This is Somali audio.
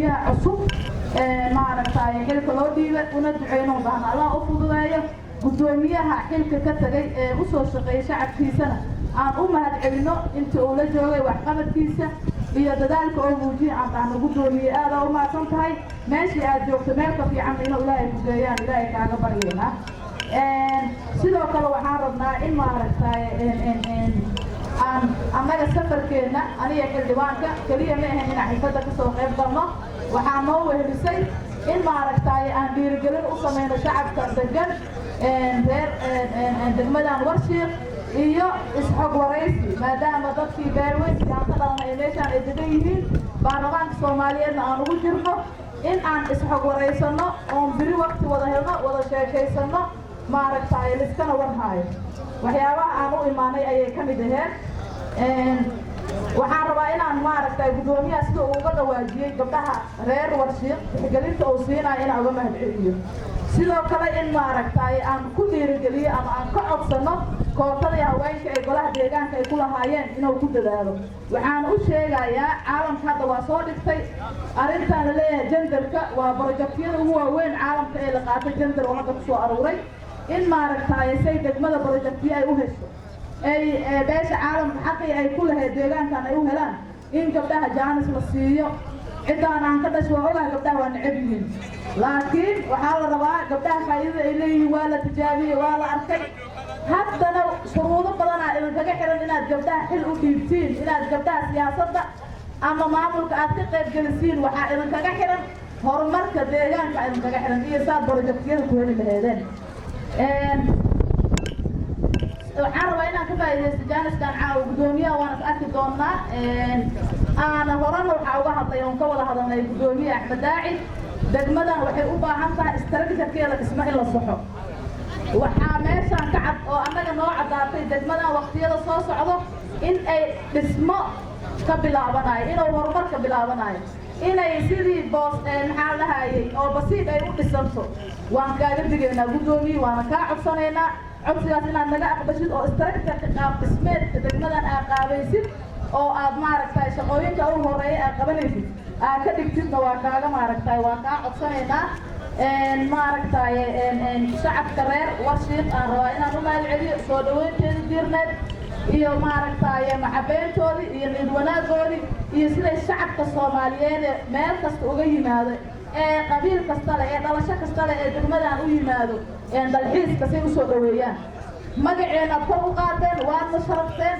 gudoomiyaha cusub maaragtay xilka loo dhiibay una duceyno baan Allah u fududeeyo gudoomiyaha xilka ka tagay ee u soo shaqeeyay shacabkiisana aan u mahadcelino inta uu la joogay waxqabadkiisa iyo dadaalka oo muujiyay aan gudoomiye aad u mahadsan tahay meeshii aad joogto meel ka fiican inuu Ilaahay ku geeyaan Ilaahay kaaga baryeena sidoo kale waxaan rabnaa in maaragtay annaga safarkeena aniga xildhibaanka kaliya ma ahayn inaan xifada ka soo qayb galno waxaan noo wehelisay in maaragtay aan dhiirigelin u sameyno shacabka degan reer degmadan Warshiiq iyo isxog waraysi maadaama dadkii beerweyntii aan ka dhalanay meeshaan ay degan yihiin baarlamaanka Soomaaliyeedna aan ugu jirno in aan isxog waraysano oo biri waqti wada helno wada sheekaysano maaragtay liskana warhaayo waxyaabaha aan u imaanay ayay ka mid ahayd waxaan rabaa inaan maaragtay gudoomiyaha sida uu uga dhawaajiyay gabdhaha reer Warshiiq tixgelinta uu siinayo inaan uga mahadceliyo sidoo kale in maaragtay aan ku dhiirigeliyo ama aan ka codsano kootadii haweenka ee golaha deegaanka ay ku lahaayeen inuu ku dadaalo waxaan u sheegayaa caalamka hadda waa soo dhigtay arrintan la leeyahay genderka waa projectyada ugu waaweyn caalamka ee la qaatay gender oo hadda ku soo aruuray in maaragtay say degmada projectyo ay u hesho ay beesha caalamka xaqii ay ku lahayd deegaankan ay u helaan in gabdhaha jaanis la siiyo cidaan aan ka dhasho waa ogahay gabdhaha waa necab yihiin laakiin waxaa la rabaa gabdhaha faa'iidada ay leeyihiin waa la tijaabiyey waa la arkay haddana shuruudo badanaa idinkaga xiran inaad gabdhaha xil u dhiibtiin inaad gabdhaha siyaasadda ama maamulka aad ka qayb gelisiin waxaa idinkaga xiran horumarka deegaanka idinkaga xiran iyo saad projectyada ku heli lahaydeen waxaan rabaa inaan ka faa'iidaysto jaaniskan caawa gudoomiyaha waan is arki doonaa أنا هرنا وحاول هذا يوم كولا هذا من الجمهورية أحمد داعي دجمدان وحي أوبا عنها استراتيجية كذا اسمها إلا الصحة وحامس عن كعب وأنا نوع عطاتي دجمدان وقتية الصوص عضو إن أي اسمه كبلا بناي إنه ورمر كبلا بناي إنه يصير باص محل هاي أو بسيط أي وقت السمسو وأنا قاعد بيجينا جودوني وأنا كعب صنينا عطياتنا أنا لا أقبل أو استراتيجية كعب اسمه دجمدان أقابيسي oo aad maaragtay shaqooyinka ugu horeeyay aad qabanaysid aad ka dhigtidna waa kaaga maaragtay waa ka codsanaynaa maaragtay shacabka reer Warshiiq aan rabaa inaan u mahadceliyo soo dhaweynteeda diirneed iyo maaragtay maxabeyntoodi iyo nid wanaagoodi iyo sida shacabka Soomaaliyeed meel kasta uga yimaado qabiil kasta leh dhalasho kasta leh degmadan u yimaado dalxiiska si u soo dhaweeyaan magaceena kor u qaadeen waa la sharafteen